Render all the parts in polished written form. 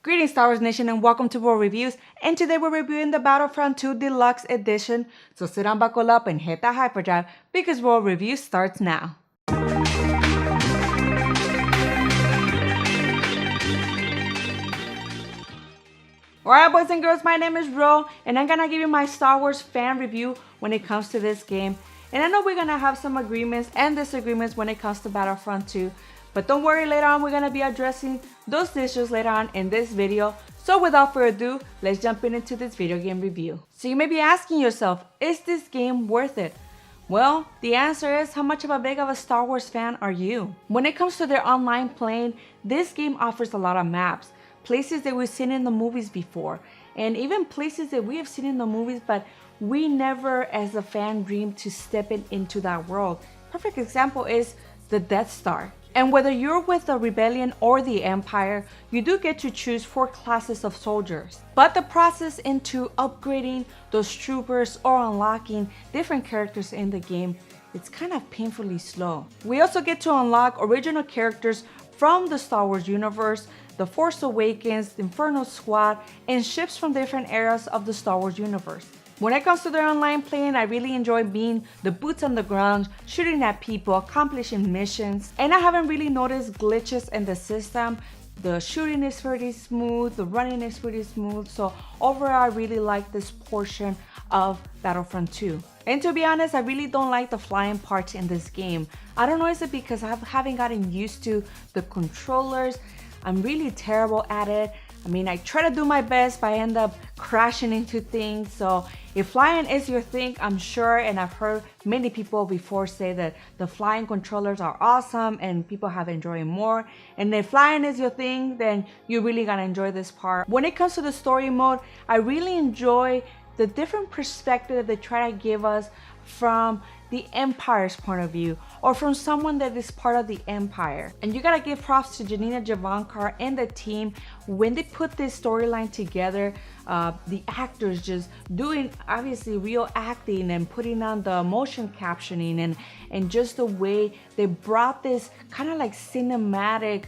Greetings Star Wars Nation and welcome to World Reviews, and today we're reviewing the Battlefront 2 Deluxe Edition, so sit down, buckle up, and hit that hyperdrive because World Review starts now. Alright boys and girls, my name is Ro, and I'm gonna give you my Star Wars fan review when it comes to this game. And I know we're gonna have some agreements and disagreements when it comes to Battlefront 2, but don't worry, later on we're gonna be addressing those issues later on in this video. So without further ado, let's jump into this video game review. So you may be asking yourself, is this game worth it? Well, the answer is, how much of a big of a Star Wars fan are you? When it comes to their online playing, this game offers a lot of maps, places that we've seen in the movies before, and even places that we have seen in the movies but we never as a fan dreamed to step into that world. Perfect example is the Death Star. And whether you're with the Rebellion or the Empire, you do get to choose 4 classes of soldiers. But the process into upgrading those troopers or unlocking different characters in the game, it's kind of painfully slow. We also get to unlock original characters from the Star Wars universe, The Force Awakens, the Inferno Squad, and ships from different eras of the Star Wars universe. When it comes to their online playing, I really enjoy being the boots on the ground, shooting at people, accomplishing missions, and I haven't really noticed glitches in the system. The shooting is pretty smooth, the running is pretty smooth, so overall I really like this portion of Battlefront 2. And to be honest, I really don't like the flying parts in this game. I don't know, is it because I haven't gotten used to the controllers? I'm really terrible at it. I mean, I try to do my best, but I end up crashing into things. So if flying is your thing, I'm sure, and I've heard many people before say that the flying controllers are awesome and people have enjoyed more. And if flying is your thing, then you're really gonna enjoy this part. When it comes to the story mode, I really enjoy the different perspective they try to give us from the Empire's point of view, or from someone that is part of the Empire. And you gotta give props to Janina Javankar and the team when they put this storyline together. The actors just doing obviously real acting and putting on the motion captioning and just the way they brought this kind of like cinematic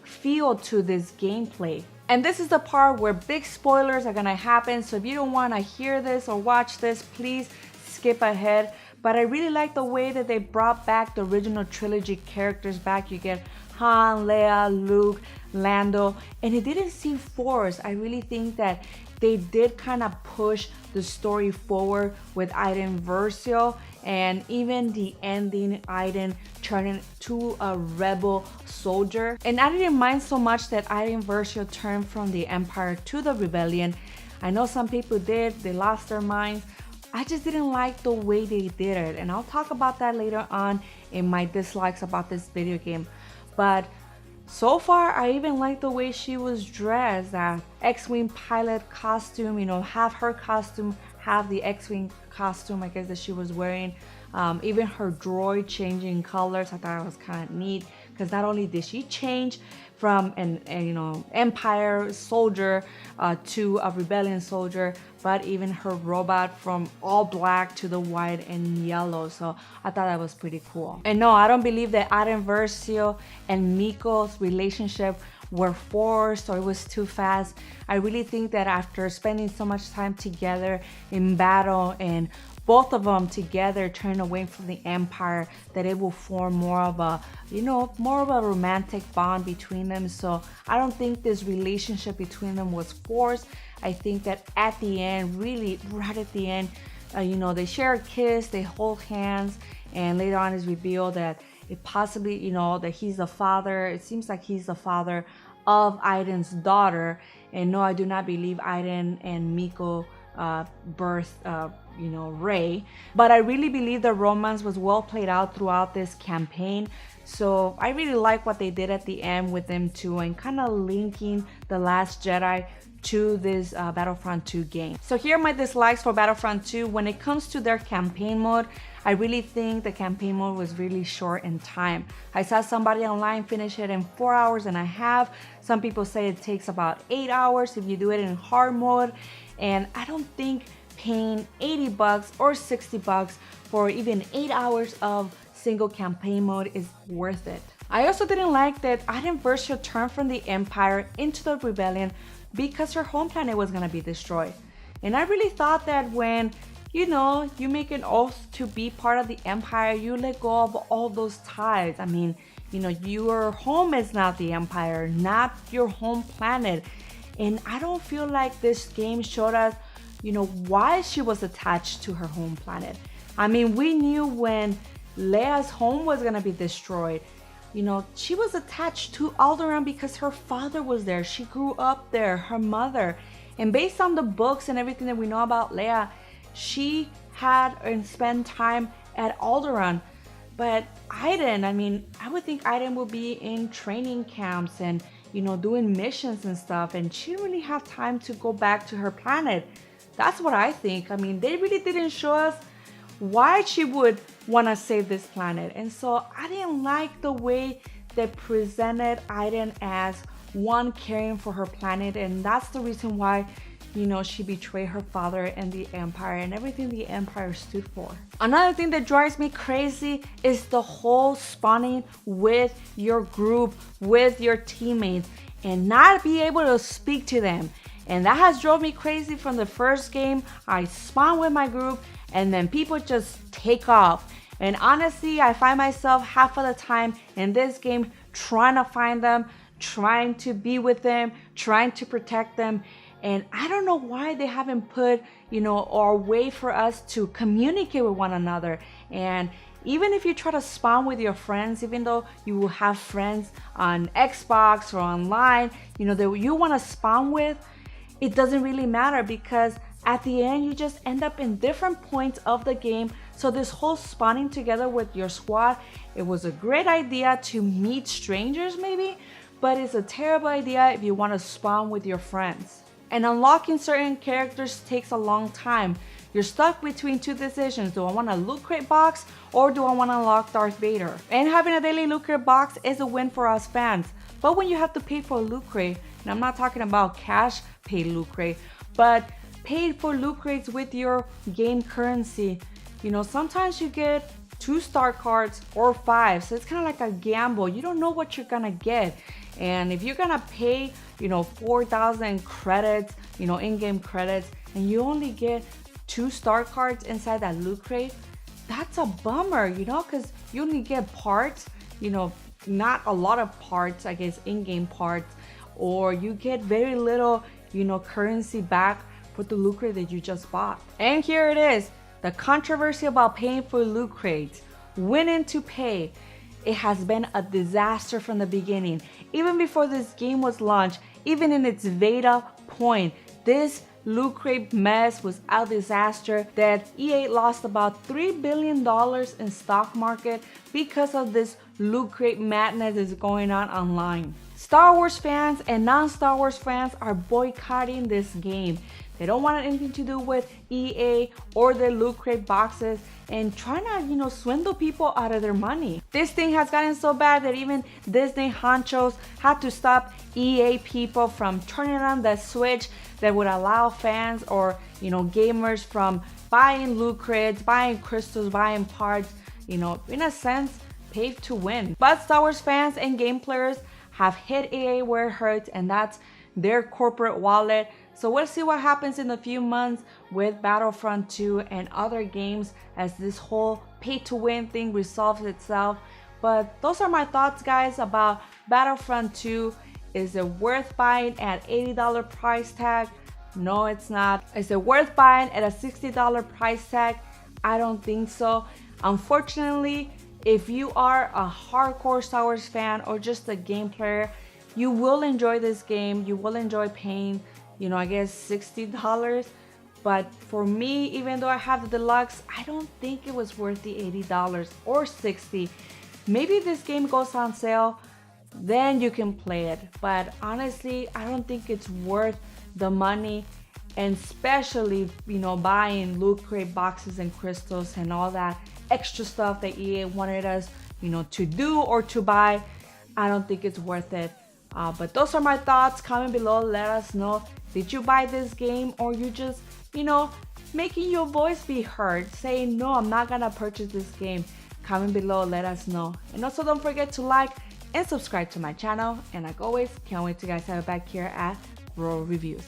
feel to this gameplay. And this is the part where big spoilers are gonna happen, so if you don't wanna hear this or watch this, please skip ahead. But I really like the way that they brought back the original trilogy characters back. You get Han, Leia, Luke, Lando, and it didn't seem forced. I really think that they did kind of push the story forward with Iden Versio, and even the ending, Iden turning to a rebel soldier. And I didn't mind so much that Iden Versio turned from the Empire to the Rebellion. I know some people did, they lost their minds. I just didn't like the way they did it, and I'll talk about that later on in my dislikes about this video game. But so far, I even like the way she was dressed. That X-Wing pilot costume, you know, half her costume, half the X-Wing costume, I guess, that she was wearing. Even her droid changing colors, I thought it was kind of neat, because not only did she change from an Empire soldier to a Rebellion soldier, but even her robot from all black to the white and yellow. So I thought that was pretty cool. And no, I don't believe that Iden Versio and Miko's relationship were forced or it was too fast. I really think that after spending so much time together in battle and both of them together turn away from the Empire, that it will form more of a, more of a romantic bond between them. So I don't think this relationship between them was forced. I think that at the end, really right at the end, they share a kiss, they hold hands, and later on is revealed that it possibly, that he's the father. It seems like he's the father of Iden's daughter. And no, I do not believe Iden and Miko birthed Rey, but I really believe the romance was well played out throughout this campaign. So I really like what they did at the end with them two, and kind of linking The Last Jedi to this Battlefront 2 game. So here are my dislikes for Battlefront 2. When it comes to their campaign mode, I really think the campaign mode was really short in time. I saw somebody online finish it in 4 hours and a half. Some people say it takes about 8 hours if you do it in hard mode, and I don't think paying $80 or $60 for even 8 hours of single campaign mode is worth it. I also didn't like that Aiden first returned from the Empire into the rebellion because her home planet was gonna be destroyed. And I really thought that when, you make an oath to be part of the Empire, you let go of all those ties. I mean, your home is not the Empire, not your home planet. And I don't feel like this game showed us, why she was attached to her home planet. I mean, we knew when Leia's home was gonna be destroyed. She was attached to Alderaan because her father was there. She grew up there, her mother. And based on the books and everything that we know about Leia, she had and spent time at Alderaan. But Aiden, I would think Aiden would be in training camps and, doing missions and stuff. And she didn't really have time to go back to her planet. That's what I think. They really didn't show us why she would want to save this planet. And so I didn't like the way they presented Aiden as one caring for her planet. And that's the reason why, she betrayed her father and the Empire and everything the Empire stood for. Another thing that drives me crazy is the whole spawning with your group, with your teammates, and not be able to speak to them. And that has drove me crazy from the first game. I spawn with my group and then people just take off. And honestly, I find myself half of the time in this game trying to find them, trying to be with them, trying to protect them. And I don't know why they haven't put, or a way for us to communicate with one another. And even if you try to spawn with your friends, even though you will have friends on Xbox or online, that you want to spawn with, it doesn't really matter because at the end, you just end up in different points of the game. So this whole spawning together with your squad, it was a great idea to meet strangers maybe, but it's a terrible idea if you want to spawn with your friends. And unlocking certain characters takes a long time. You're stuck between two decisions. Do I want a loot crate box or do I want to unlock Darth Vader? And having a daily loot crate box is a win for us fans. But when you have to pay for a loot crate, and I'm not talking about cash paid loot crate, but paid for loot crates with your game currency, sometimes you get 2 star cards or 5. So it's kind of like a gamble. You don't know what you're gonna get. And if you're gonna pay, 4,000 credits, in-game credits, and you only get 2 star cards inside that loot crate, that's a bummer, because you only get parts, not a lot of parts, I guess, in-game parts, or you get very little, currency back for the loot crate that you just bought. And here it is, the controversy about paying for loot crates. Winning to pay. It has been a disaster from the beginning. Even before this game was launched, even in its beta point, this loot crate mess was a disaster that EA lost about $3 billion in stock market because of this loot crate madness that's going on online. Star Wars fans and non-Star Wars fans are boycotting this game. They don't want anything to do with EA or their loot crate boxes and trying to, swindle people out of their money. This thing has gotten so bad that even Disney honchos had to stop EA people from turning on the switch that would allow fans or, gamers from buying loot crates, buying crystals, buying parts, in a sense, pay to win. But Star Wars fans and game players have hit EA where it hurts, and that's their corporate wallet. So we'll see what happens in a few months with Battlefront 2 and other games as this whole pay to win thing resolves itself. But those are my thoughts, guys, about Battlefront 2. Is it worth buying at $80 price tag? No, it's not. Is it worth buying at a $60 price tag? I don't think so. Unfortunately, if you are a hardcore Star Wars fan or just a game player, you will enjoy this game. You will enjoy paying, I guess $60. But for me, even though I have the deluxe, I don't think it was worth the $80 or $60. Maybe this game goes on sale, then you can play it. But honestly, I don't think it's worth the money, and especially, buying loot crate boxes and crystals and all that extra stuff that EA wanted us, to do or to buy. I don't think it's worth it. But those are my thoughts. Comment below, let us know. Did you buy this game, or you just, making your voice be heard, saying, no, I'm not gonna purchase this game? Comment below, let us know. And also don't forget to like, and subscribe to my channel. And like always, can't wait to guys have it back here at Rural Reviews.